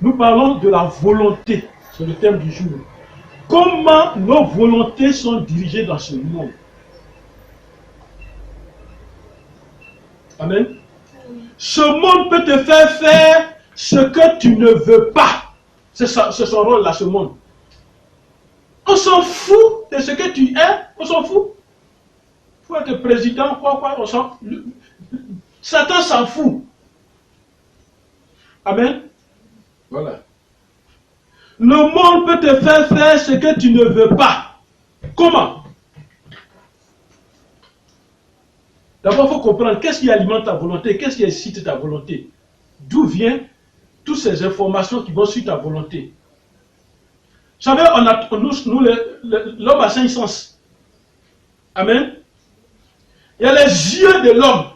Nous parlons de la volonté. C'est le thème du jour. Comment nos volontés sont dirigées dans ce monde. Amen. Ce monde peut te faire faire ce que tu ne veux pas. C'est son rôle là, ce monde. On s'en fout de ce que tu es. On s'en fout. Il faut être président, quoi, on s'en fout. Satan s'en fout. Amen. Voilà. Le monde peut te faire faire ce que tu ne veux pas. Comment? D'abord, il faut comprendre qu'est-ce qui alimente ta volonté, qu'est-ce qui excite ta volonté. D'où viennent toutes ces informations qui vont suivre ta volonté. Vous savez, l'homme a 5 sens. Amen. Il y a les yeux de l'homme.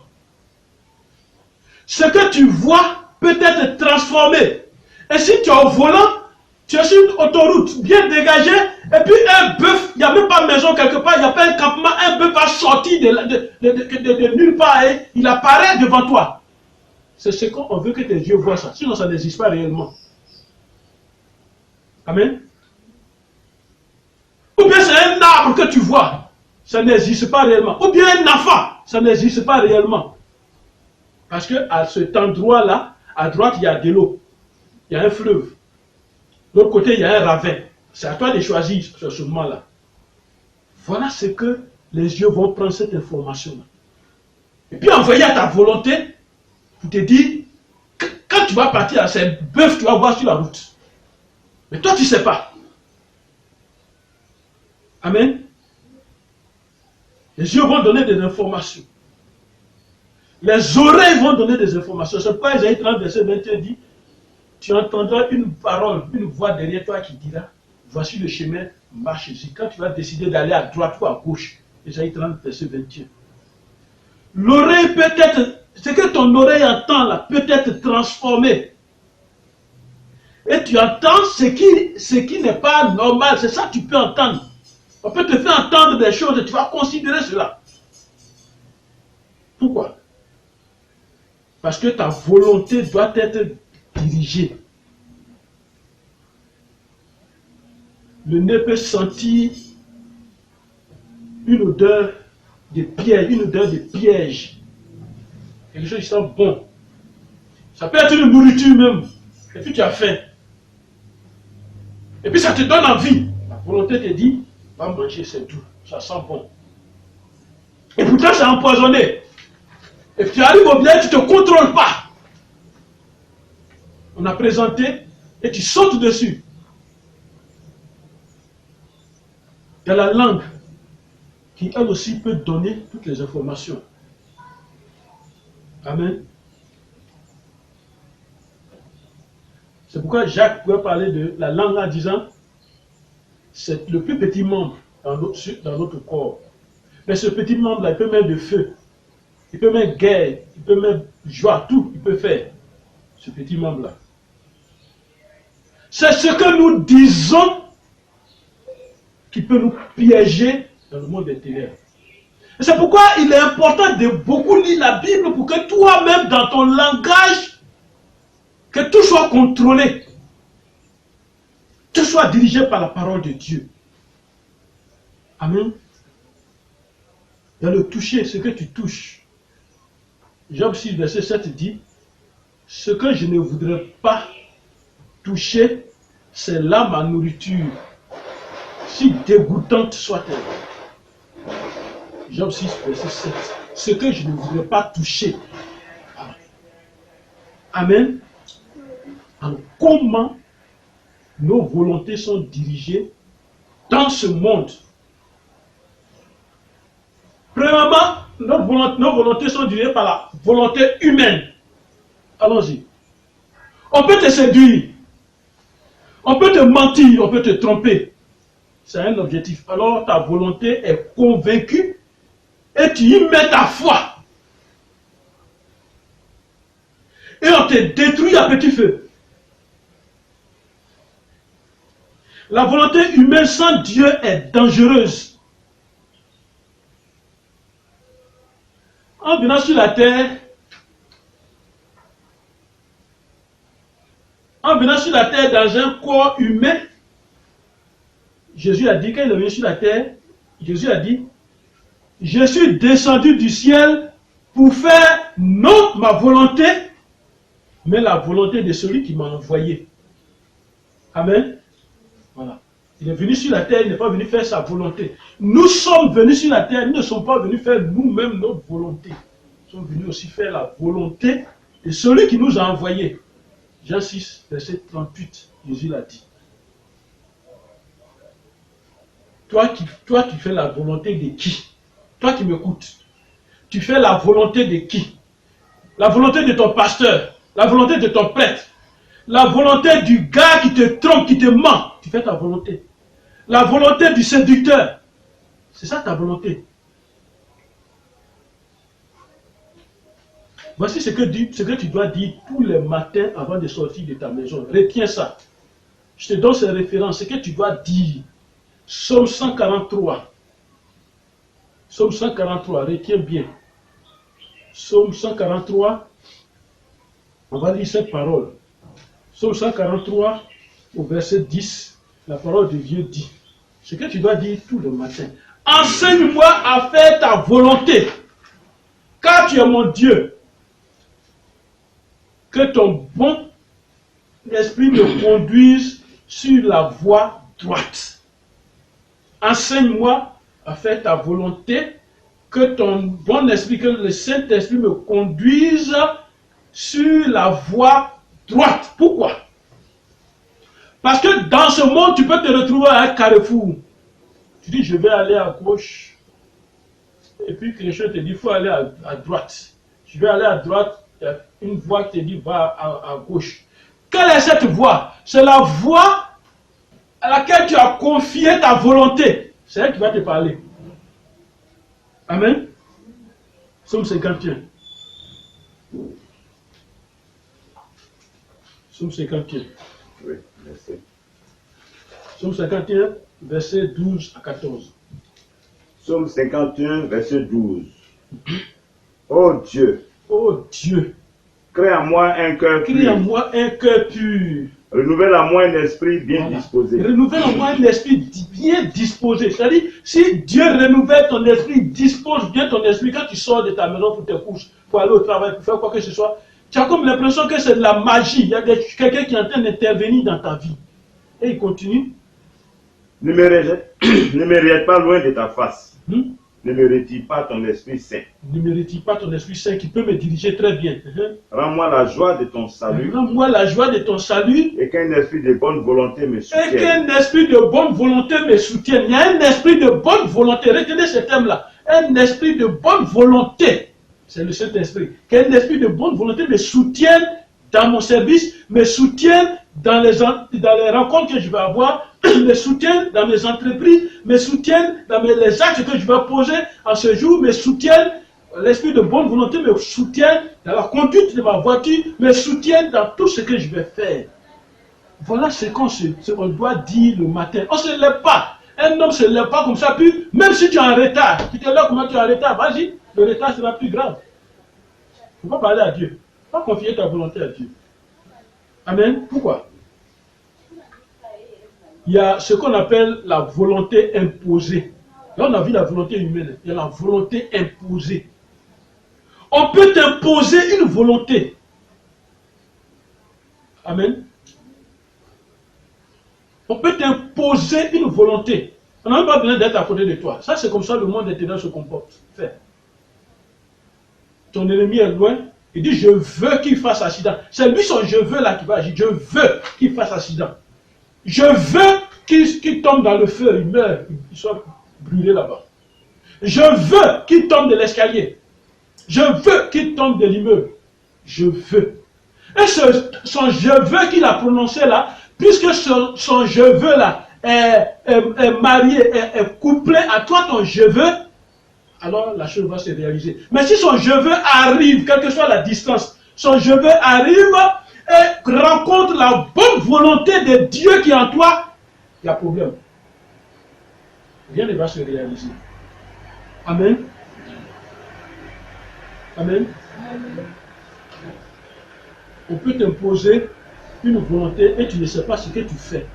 Ce que tu vois peut être transformé. Et si tu es au volant, tu es sur une autoroute bien dégagée, et puis un bœuf, il n'y a même pas de maison quelque part, il n'y a pas un campement, un bœuf va sortir de nulle part et il apparaît devant toi. C'est ce qu'on veut que tes yeux voient ça, sinon ça n'existe pas réellement. Amen. Ou bien c'est un arbre que tu vois, ça n'existe pas réellement. Ou bien un enfant, ça n'existe pas réellement. Parce qu'à cet endroit-là, à droite, il y a de l'eau, il y a un fleuve. De l'autre côté, il y a un ravin. C'est à toi de choisir ce moment-là. Voilà ce que les yeux vont prendre cette information-là. Et puis envoyer à ta volonté pour te dire, quand tu vas partir à ces bœufs, tu vas voir sur la route. Mais toi, tu ne sais pas. Amen. Les yeux vont donner des informations. Les oreilles vont donner des informations. C'est pourquoi Isaïe 30, verset 21 dit, tu entendras une parole, une voix derrière toi qui dira, voici le chemin, marche-y. Quand tu vas décider d'aller à droite ou à gauche, Isaïe 30, verset 21. L'oreille peut être, ce que ton oreille entend là, peut être transformé. Et tu entends ce qui n'est pas normal, c'est ça que tu peux entendre. On peut te faire entendre des choses et tu vas considérer cela. Pourquoi? Parce que ta volonté doit être dirigée. Le nez peut sentir une odeur de piège, quelque chose qui sent bon. Ça peut être une nourriture même, et puis tu as faim. Et puis ça te donne envie. La volonté te dit, va manger, c'est doux, ça sent bon. Et pourtant c'est empoisonné. Et puis tu arrives au bien, tu ne te contrôles pas. On a présenté et tu sautes dessus. Il y a la langue qui elle aussi peut donner toutes les informations. Amen. C'est pourquoi Jacques pouvait parler de la langue en disant c'est le plus petit membre dans notre corps. Mais ce petit membre-là, il peut mettre de feu, il peut mettre guerre, il peut mettre joie, tout, il peut faire. Ce petit membre-là. C'est ce que nous disons qui peut nous piéger dans le monde des ténèbres. Et c'est pourquoi il est important de beaucoup lire la Bible pour que toi-même, dans ton langage, que tout soit contrôlé. Tout soit dirigé par la parole de Dieu. Amen. Il y a le toucher, ce que tu touches. Job 6, verset 7 dit, ce que je ne voudrais pas toucher, c'est là ma nourriture, si dégoûtante soit-elle. Job 6, verset 7. Ce que je ne voudrais pas toucher. Amen. Alors, comment nos volontés sont dirigées dans ce monde? Premièrement, nos volontés sont dirigées par la volonté humaine. Allons-y. On peut te séduire. On peut te mentir, on peut te tromper. C'est un objectif. Alors ta volonté est convaincue et tu y mets ta foi. Et on te détruit à petit feu. La volonté humaine sans Dieu est dangereuse. En venant sur la terre, en venant sur la terre dans un corps humain, Jésus a dit, quand il est venu sur la terre, Jésus a dit, je suis descendu du ciel pour faire non ma volonté, mais la volonté de celui qui m'a envoyé. Amen. Voilà. Il est venu sur la terre, il n'est pas venu faire sa volonté. Nous sommes venus sur la terre, nous ne sommes pas venus faire nous-mêmes notre volonté. Nous sommes venus aussi faire la volonté de celui qui nous a envoyés. Jean 6, verset 38, Jésus l'a dit. Toi qui fais la volonté de qui? Toi qui m'écoutes, tu fais la volonté de qui? La volonté de ton pasteur, la volonté de ton prêtre, la volonté du gars qui te trompe, qui te ment. Tu fais ta volonté. La volonté du séducteur. C'est ça ta volonté. Voici ce que tu dois dire tous les matins avant de sortir de ta maison. Retiens ça. Je te donne ces références. Ce que tu dois dire. Psaume 143. Psaume 143, retiens bien. Psaume 143, on va lire cette parole. Psaume 143, au verset 10, la parole de Dieu dit, ce que tu dois dire tout le matin. Enseigne-moi à faire ta volonté, car tu es mon Dieu. Que ton bon esprit me conduise sur la voie droite. Enseigne-moi à faire ta volonté, que ton bon esprit, que le Saint-Esprit me conduise sur la voie droite. Pourquoi? Parce que dans ce monde, tu peux te retrouver à un carrefour. Tu dis, je vais aller à gauche. Et puis quelqu'un te dit, il faut aller à droite. Je vais aller à droite, il y a une voie qui te dit, va à gauche. Quelle est cette voie? C'est la voie à laquelle tu as confié ta volonté. C'est elle qui va te parler. Amen. Psaume 51. Psaume 51. Oui, merci. Psaume 51, verset 12 à 14. Psaume 51, verset 12. Ô Dieu, crée en moi un cœur pur. Crée en moi un cœur pur. Renouvelle en moi un esprit bien disposé. Renouvelle en moi un esprit bien disposé. C'est-à-dire, si Dieu renouvelle ton esprit, dispose bien ton esprit, quand tu sors de ta maison pour tes courses, pour aller au travail, pour faire quoi que ce soit, tu as comme l'impression que c'est de la magie. Il y a quelqu'un qui est en train d'intervenir dans ta vie. Et il continue. Ne me rejette pas loin de ta face. Ne me retire pas ton Esprit Saint. Ne me retire pas ton Esprit Saint qui peut me diriger très bien. Rends-moi la joie de ton salut. Rends-moi la joie de ton salut. Et qu'un esprit de bonne volonté me soutienne. Et qu'un esprit de bonne volonté me soutienne. Il y a un esprit de bonne volonté. Retenez ce thème-là. Un esprit de bonne volonté. C'est le Saint-Esprit. Qu'un esprit de bonne volonté me soutienne dans mon service, me soutienne dans les rencontres que je vais avoir, me soutienne dans mes entreprises, me soutienne dans les actes que je vais poser en ce jour, me soutienne, l'esprit de bonne volonté me soutienne dans la conduite de ma voiture, me soutienne dans tout ce que je vais faire. Voilà ce qu'on doit dire le matin. On ne se lève pas. Un homme ne se lève pas comme ça, puis même si tu es en retard, tu te lèves comment tu es en retard, vas-y, le retard sera plus grave. Il ne faut pas parler à Dieu. Il ne faut pas confier ta volonté à Dieu. Amen. Pourquoi? Il y a ce qu'on appelle la volonté imposée. Là, on a vu la volonté humaine. Il y a la volonté imposée. On peut t'imposer une volonté. Amen. On peut t'imposer une volonté. On n'a même pas besoin d'être à côté de toi. Ça, c'est comme ça le monde intérieur se comporte. Fais. Ton ennemi est loin. Il dit, je veux qu'il fasse accident. C'est lui son je veux là qui va agir. Je veux qu'il fasse accident. Je veux qu'il tombe dans le feu, il meurt, il soit brûlé là-bas. Je veux qu'il tombe de l'escalier. Je veux qu'il tombe de l'immeuble. Je veux. Et son je veux qu'il a prononcé là, puisque son je veux là est marié, est couplé à toi ton je veux, alors la chose va se réaliser. Mais si son je veux arrive, quelle que soit la distance, son je veux arrive et rencontre la bonne volonté de Dieu qui est en toi, il y a problème. Rien ne va se réaliser. Amen. Amen. On peut t'imposer une volonté et tu ne sais pas ce que tu fais.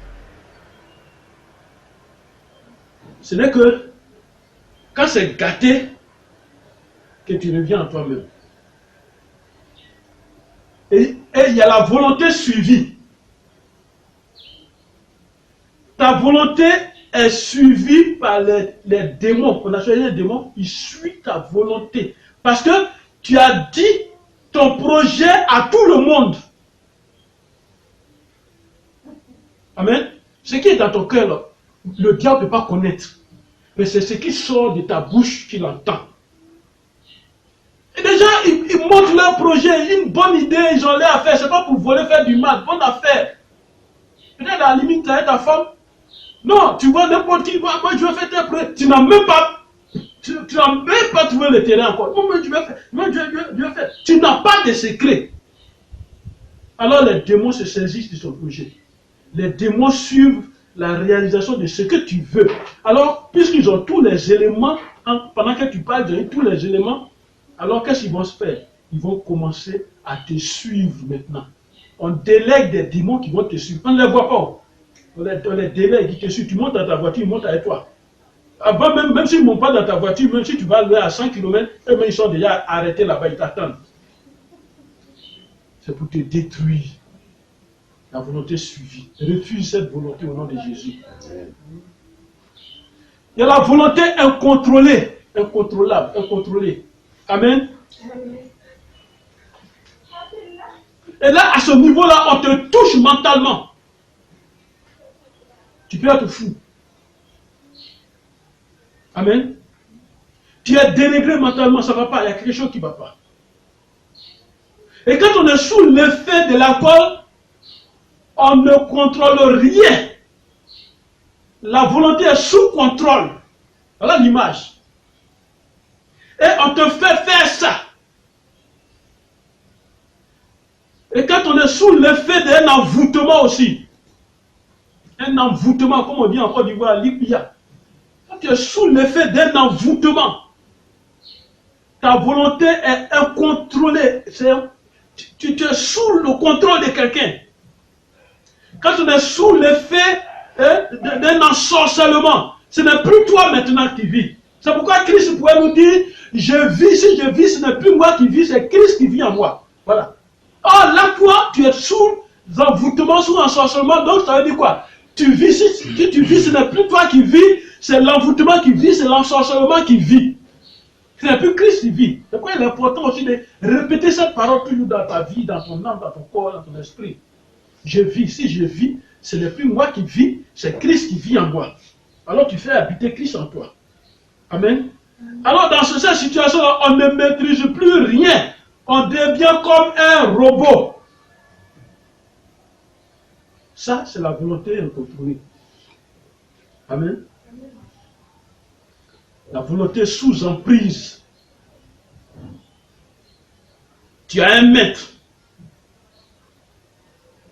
Ce n'est que quand c'est gâté que tu reviens en toi-même. Et il y a la volonté suivie. Ta volonté est suivie par les démons. On a choisi les démons, ils suivent ta volonté. Parce que tu as dit ton projet à tout le monde. Amen. Ce qui est dans ton cœur, le diable ne peut pas connaître. Mais c'est ce qui sort de ta bouche qu'il entend. Et les gens, ils montrent leur projet, une bonne idée, ils ont l'air à faire. C'est pas pour voler faire du mal, bonne affaire. Peut-être à la limite, tu as ta femme. Non, tu vois n'importe qui, moi je vais faire tes projets. Tu n'as même pas, tu n'as même pas trouvé le terrain encore. Moi je vais faire, je vais faire. Tu n'as pas de secret. Alors les démons se saisissent de ton projet. Les démons suivent la réalisation de ce que tu veux. Alors, puisqu'ils ont tous les éléments, pendant que tu parles, ils ont tous les éléments, alors qu'est-ce qu'ils vont se faire? Ils vont commencer à te suivre maintenant. On délègue des démons qui vont te suivre. On ne les voit pas. On les délègue, ils te suivent. Tu montes dans ta voiture, ils montent avec toi. Avant, même s'ils ne montent pas dans ta voiture, même si tu vas aller à 100 km, eux-mêmes ils sont déjà arrêtés là-bas, ils t'attendent. C'est pour te détruire. La volonté suivie. Refuse cette volonté au nom de Jésus. Il y a la volonté incontrôlée, incontrôlable, incontrôlée. Amen. Et là, à ce niveau-là, on te touche mentalement. Tu peux être fou. Amen. Tu es déréglé mentalement, ça ne va pas, il y a quelque chose qui ne va pas. Et quand on est sous l'effet de l'alcool, on ne contrôle rien. La volonté est sous contrôle. Voilà l'image. Et on te fait faire ça. Et quand on est sous l'effet d'un envoûtement aussi, un envoûtement, comme on dit en Côte d'Ivoire, l'ipia. Quand tu es sous l'effet d'un envoûtement, ta volonté est incontrôlée. Tu es sous le contrôle de quelqu'un. Quand on est sous l'effet d'un ensorcellement, ce n'est plus toi maintenant qui vis. C'est pourquoi Christ pourrait nous dire, je vis, si je vis, ce n'est plus moi qui vis, c'est Christ qui vit en moi. Voilà. Or là, toi, tu es sous envoûtement, sous ensorcellement, donc ça veut dire quoi? Tu vis, si tu vis, ce n'est plus toi qui vis, c'est l'envoûtement qui vit, c'est l'ensorcellement qui vit. Ce n'est plus Christ qui vit. C'est pourquoi il est important aussi de répéter cette parole toujours dans ta vie, dans ton âme, dans ton corps, dans ton esprit. Je vis, si je vis, ce n'est plus moi qui vis, c'est Christ qui vit en moi. Alors tu fais habiter Christ en toi. Amen. Alors dans cette situation-là, on ne maîtrise plus rien. On devient comme un robot. Ça, c'est la volonté incontrôlée. Amen. La volonté sous emprise. Tu as un maître.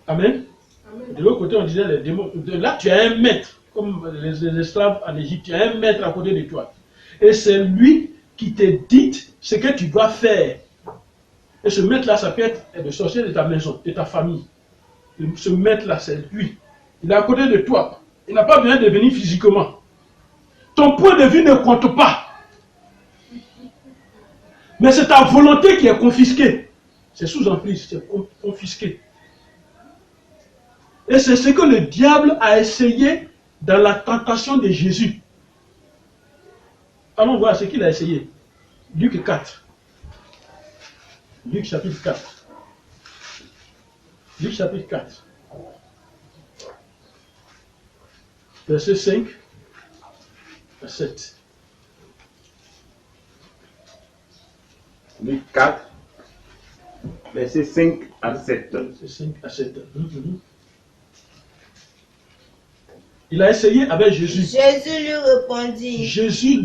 Amen. Amen. De l'autre côté, on disait les démons. De là, tu as un maître. Comme les esclaves en Égypte, tu as un maître à côté de toi. Et c'est lui qui te dit ce que tu dois faire. Et ce maître-là, ça peut être le sorcier de ta maison, de ta famille. Ce maître-là, c'est lui. Il est à côté de toi. Il n'a pas besoin de venir physiquement. Ton point de vue ne compte pas. Mais c'est ta volonté qui est confisquée. C'est sous emprise, c'est confisqué. Et c'est ce que le diable a essayé dans la tentation de Jésus. Allons voir ce qu'il a essayé. Luc 4. Luc chapitre 4. Luc chapitre 4. Verset 5 à 7. Luc 4, verset 5 à 7. Verset 5 à 7. Il a essayé avec Jésus. Jésus lui répondit. Jésus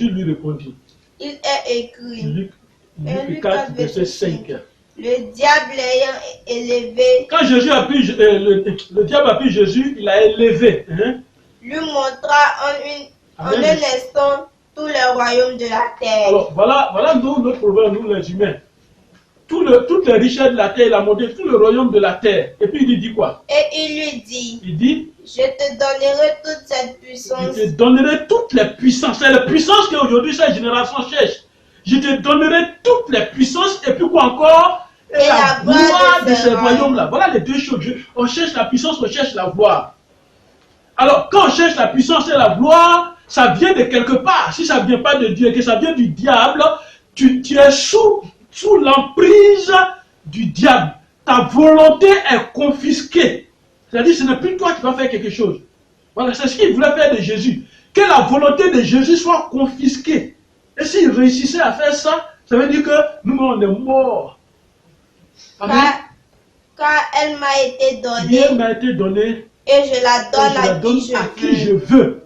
lui répondit. Il est écrit. Luc 4, verset 5. Le diable l'ayant élevé. Quand Jésus a pris, le diable a pris Jésus, il l'a élevé. Lui montra en un instant tous les royaumes de la terre. Alors, voilà notre problème, nous les humains. toutes les richesses de la terre, il a monté tout le royaume de la terre. Et puis il lui dit quoi? Et il lui dit, Il dit, je te donnerai toute cette je puissance te donnerai toutes les puissances. C'est la puissance qu'aujourd'hui cette génération cherche. Je te donnerai toutes les puissances et puis quoi encore? Et la gloire de ce royaume-là. Voilà les deux choses. On cherche la puissance, on cherche la gloire. Alors, quand on cherche la puissance et la gloire, ça vient de quelque part. Si ça ne vient pas de Dieu, que ça vient du diable, tu es sous l'emprise du diable. Ta volonté est confisquée. C'est-à-dire, ce n'est plus toi qui vas faire quelque chose. Voilà, c'est ce qu'il voulait faire de Jésus. Que la volonté de Jésus soit confisquée. Et s'il réussissait à faire ça, ça veut dire que nous, on est morts. Car elle m'a été Bien m'a donnée été donné. et je la donne À qui je veux.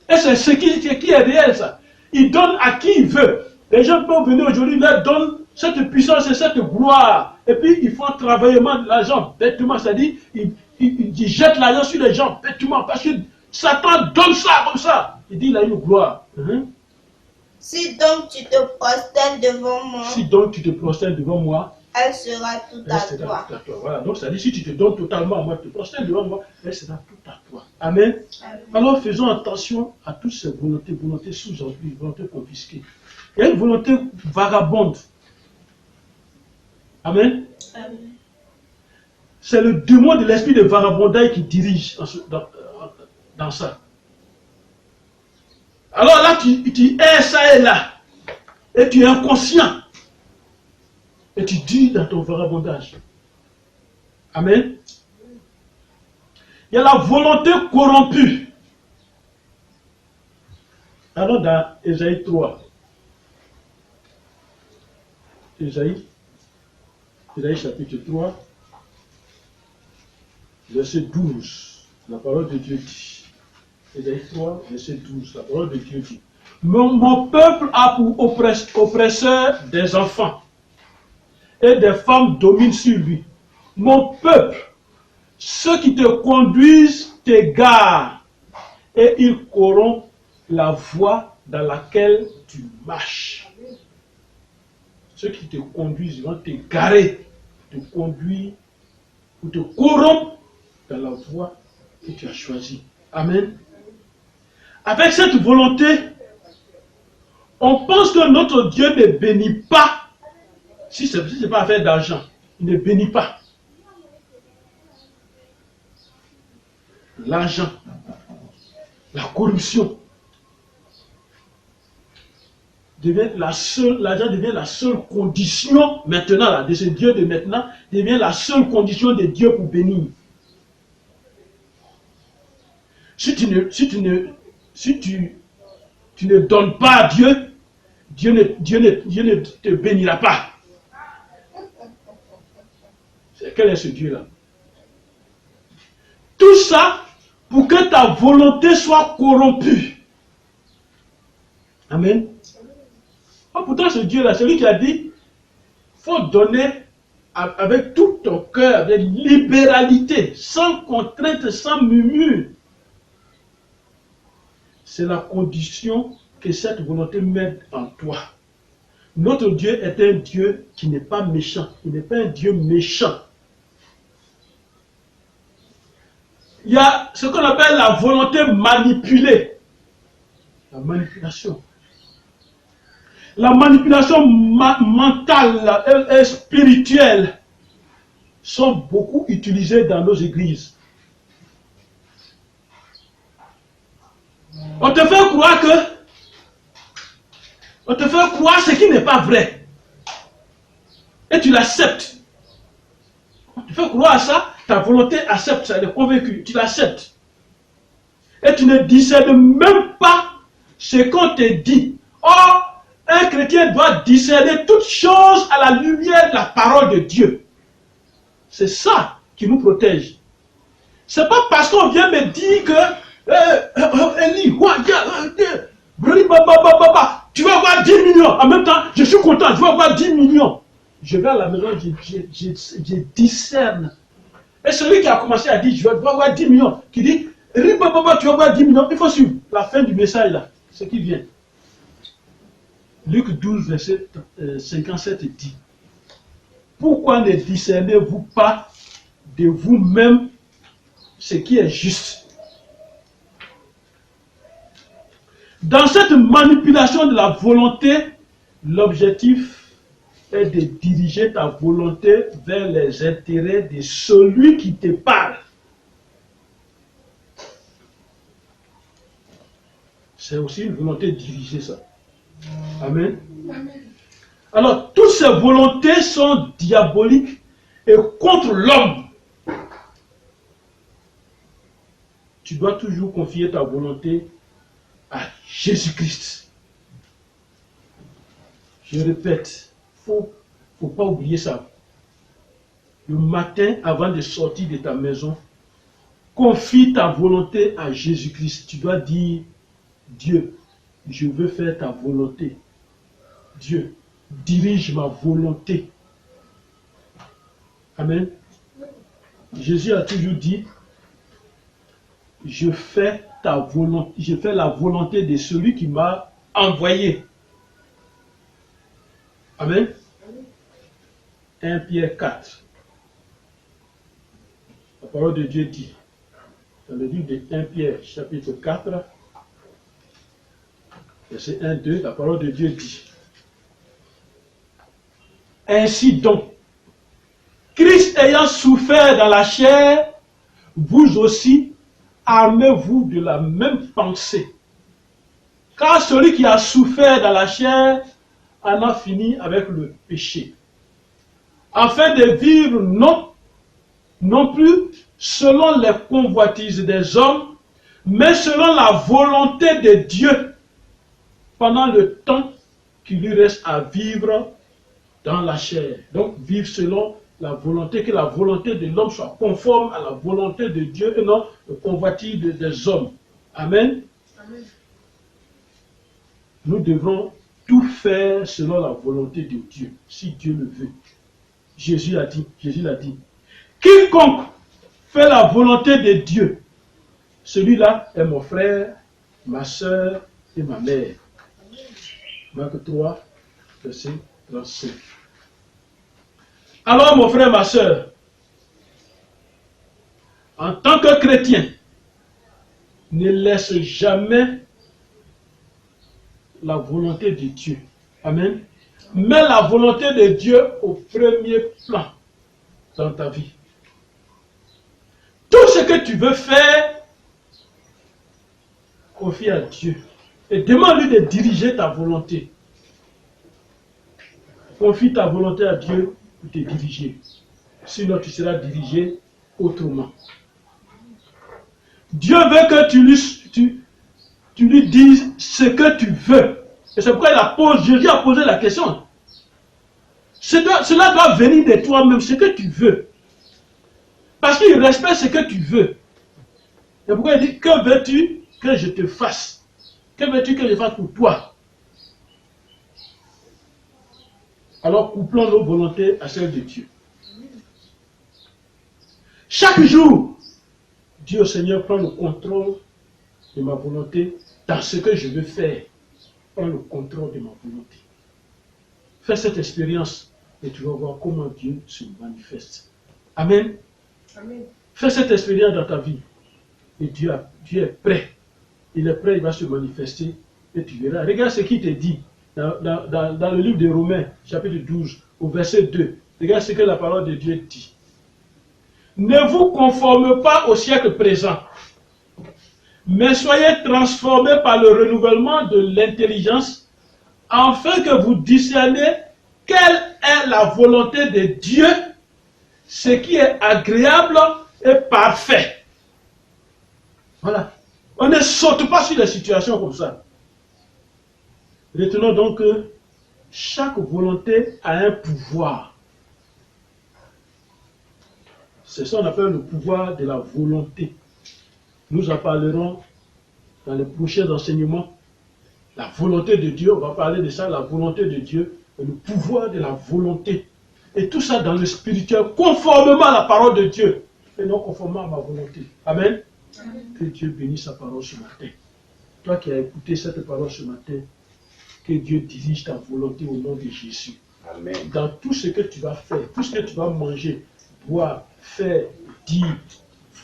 Et c'est ce qui est réel, ça. Il donne à qui il veut. Les gens peuvent venir aujourd'hui, leur donnent cette puissance et cette gloire. Et puis, ils font travailler l'argent bêtement. C'est-à-dire, ils jettent l'argent sur les gens bêtement. Parce que Satan donne ça comme ça. Il dit, il a une gloire. Si donc tu te prosternes devant moi, Si donc tu te prosternes devant moi, elle sera toute elle à sera toi. tout à toi. Voilà. Donc, c'est-à-dire, si tu te donnes totalement à moi, tu te prosternes devant moi, elle sera tout à toi. Amen. Alors, faisons attention à toutes ces volontés sous-emprise, volontés confisquées. Il y a une volonté vagabonde. Amen. C'est le démon de l'esprit de vagabondage qui dirige dans ça. Alors là, tu es ça et là. Et tu es inconscient. Et tu dis dans ton vagabondage. Amen. Il y a la volonté corrompue. Allons dans Ésaïe 3. Ésaïe chapitre 3, verset 12. La parole de Dieu dit. Ésaïe 3, verset 12. La parole de Dieu dit. Mon peuple a pour oppresseur des enfants. Et des femmes dominent sur lui. Mon peuple, ceux qui te conduisent t'égarent. Et ils corrompent la voie dans laquelle tu marches. Ceux qui te conduisent vont t'égarer, te conduire ou te corrompre dans la voie que tu as choisie. Amen. Avec cette volonté, on pense que notre Dieu ne bénit pas. Si ce n'est pas affaire d'argent, il ne bénit pas. L'argent, la corruption, l'argent devient la seule condition maintenant, là, de ce Dieu de maintenant, devient la seule condition de Dieu pour bénir. Si tu ne donnes pas à Dieu, Dieu ne te bénira pas. Quel est ce Dieu-là? Tout ça pour que ta volonté soit corrompue. Amen. Oh, pourtant, ce Dieu-là, celui qui a dit, il faut donner avec tout ton cœur, avec libéralité, sans contrainte, sans murmure. C'est la condition que cette volonté mette en toi. Notre Dieu est un Dieu qui n'est pas méchant. Il n'est pas un Dieu méchant. Il y a ce qu'on appelle la volonté manipulée. La manipulation. La manipulation mentale et spirituelle sont beaucoup utilisées dans nos églises. On te fait croire ce qui n'est pas vrai. Et tu l'acceptes. On te fait croire ça, ta volonté accepte ça, elle est convaincue, tu l'acceptes. Et tu ne discernes même pas ce qu'on te dit. Or, un chrétien doit discerner toutes choses à la lumière de la parole de Dieu. C'est ça qui nous protège. C'est pas parce qu'on vient me dire que tu vas avoir 10 millions. En même temps, je suis content, je vais avoir 10 millions. Je vais à la maison, je discerne. Et celui qui a commencé à dire, je vais avoir 10 millions, qui dit, tu vas avoir 10 millions, il faut suivre la fin du message là, ce qui vient. Luc 12, verset 57 dit, pourquoi ne discernez-vous pas de vous-même ce qui est juste? Dans cette manipulation de la volonté, l'objectif est de diriger ta volonté vers les intérêts de celui qui te parle. C'est aussi une volonté de diriger ça. Amen. Alors, toutes ces volontés sont diaboliques et contre l'homme. Tu dois toujours confier ta volonté à Jésus-Christ. Je répète, il ne faut pas oublier ça. Le matin, avant de sortir de ta maison, confie ta volonté à Jésus-Christ. Tu dois dire, Dieu, je veux faire ta volonté. Dieu, dirige ma volonté. Amen. Jésus a toujours dit, je fais ta volonté, je fais la volonté de celui qui m'a envoyé. Amen. 1 Pierre 4. La parole de Dieu dit, dans le livre de 1 Pierre, chapitre 4, verset 1-2, la parole de Dieu dit, ainsi donc, Christ ayant souffert dans la chair, vous aussi, armez-vous de la même pensée. Car celui qui a souffert dans la chair en a fini avec le péché, afin de vivre non plus selon les convoitises des hommes, mais selon la volonté de Dieu, pendant le temps qu'il lui reste à vivre dans la chair. Donc, vivre selon la volonté, que la volonté de l'homme soit conforme à la volonté de Dieu et non le convoitise des hommes. Amen. Amen. Nous devrons tout faire selon la volonté de Dieu, si Dieu le veut. Jésus l'a dit. Quiconque fait la volonté de Dieu, celui-là est mon frère, ma soeur et ma mère. Marc 3, verset 35. Alors, mon frère, ma soeur, en tant que chrétien, ne laisse jamais la volonté de Dieu. Amen. Mets la volonté de Dieu au premier plan dans ta vie. Tout ce que tu veux faire, confie à Dieu. Et demande-lui de diriger ta volonté. Confie ta volonté à Dieu pour te diriger. Sinon, tu seras dirigé autrement. Dieu veut que tu lui dises ce que tu veux. Et c'est pourquoi Jésus a posé la question. Cela doit venir de toi-même, ce que tu veux. Parce qu'il respecte ce que tu veux. Et pourquoi il dit, que veux-tu que je te fasse? Que veux-tu que je fasse pour toi? Alors couplons nos volontés à celles de Dieu. Chaque jour, Dieu Seigneur prend le contrôle de ma volonté dans ce que je veux faire. Prends le contrôle de ma volonté. Fais cette expérience et tu vas voir comment Dieu se manifeste. Amen. Amen. Fais cette expérience dans ta vie. Et Dieu est prêt. Il est prêt, il va se manifester et tu verras. Regarde ce qu'il te dit dans le livre de Romains, chapitre 12, au verset 2. Regarde ce que la parole de Dieu dit. Ne vous conformez pas au siècle présent, mais soyez transformés par le renouvellement de l'intelligence, afin que vous discerniez quelle est la volonté de Dieu, ce qui est agréable et parfait. Voilà. On ne saute pas sur les situations comme ça. Retenons donc que chaque volonté a un pouvoir. C'est ça qu'on appelle le pouvoir de la volonté. Nous en parlerons dans les prochains enseignements. La volonté de Dieu, on va parler de ça, la volonté de Dieu, et le pouvoir de la volonté. Et tout ça dans le spirituel, conformément à la parole de Dieu, et non conformément à ma volonté. Amen. Amen. Que Dieu bénisse sa parole ce matin. Toi qui as écouté cette parole ce matin, que Dieu dirige ta volonté au nom de Jésus. Amen. Dans tout ce que tu vas faire, tout ce que tu vas manger, boire, faire, dire,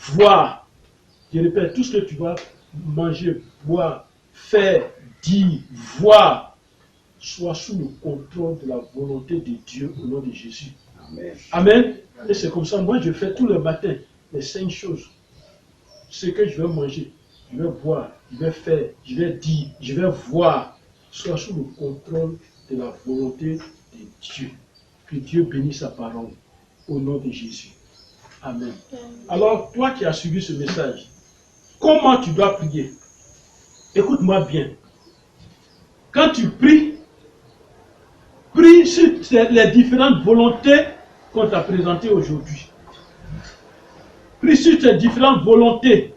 voir. Je répète, tout ce que tu vas manger, boire, faire, dire, voir, soit sous le contrôle de la volonté de Dieu au nom de Jésus. Amen. Amen. Et c'est comme ça, moi je fais tous les matins les 5 choses. Ce que je vais manger, je vais boire, je vais faire, je vais dire, je vais voir, soit sous le contrôle de la volonté de Dieu. Que Dieu bénisse sa parole au nom de Jésus. Amen. Alors, toi qui as suivi ce message, comment tu dois prier? Écoute-moi bien. Quand tu pries, prie sur les différentes volontés qu'on t'a présentées aujourd'hui. Prie sur tes différentes volontés.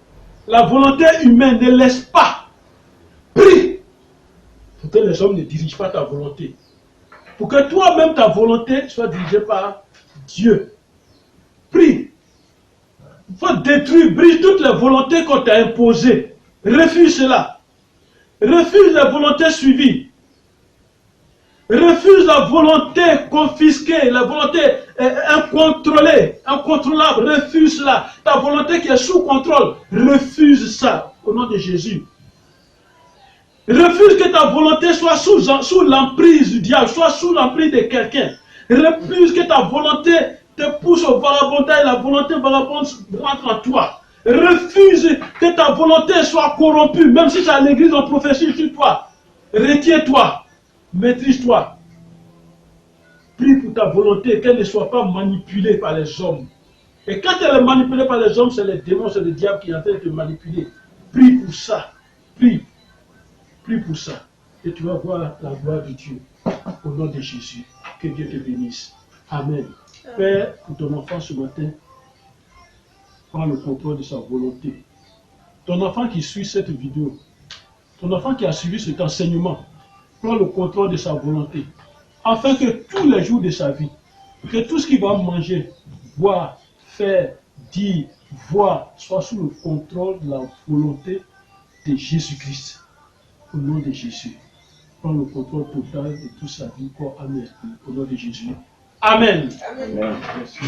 La volonté humaine ne laisse pas. Prie pour que les hommes ne dirigent pas ta volonté. Pour que toi-même ta volonté soit dirigée par Dieu. Prie. Il faut détruire, brise toutes les volontés qu'on t'a imposées. Refuse cela. Refuse les volontés suivies. Refuse la volonté confisquée, la volonté incontrôlée, incontrôlable. Refuse cela. Ta volonté qui est sous contrôle, refuse ça au nom de Jésus. Refuse que ta volonté soit sous l'emprise du diable, soit sous l'emprise de quelqu'un. Refuse que ta volonté te pousse au vagabondage, la volonté vagabonde rentre en toi. Refuse que ta volonté soit corrompue, même si c'est à l'église en prophétie sur toi. Retiens-toi. Maîtrise-toi. Prie pour ta volonté, qu'elle ne soit pas manipulée par les hommes. Et quand elle est manipulée par les hommes, c'est les démons, c'est le diable qui est en train de te manipuler. Prie pour ça. Prie. Prie pour ça. Et tu vas voir la gloire de Dieu. Au nom de Jésus. Que Dieu te bénisse. Amen. Père, pour ton enfant ce matin, prends le contrôle de sa volonté. Ton enfant qui suit cette vidéo, ton enfant qui a suivi cet enseignement, prends le contrôle de sa volonté, afin que tous les jours de sa vie, que tout ce qu'il va manger, boire, faire, dire, voir, soit sous le contrôle de la volonté de Jésus-Christ. Au nom de Jésus, prends le contrôle total de toute sa vie, corps, âme et esprit. Au nom de Jésus. Amen. Amen. Merci.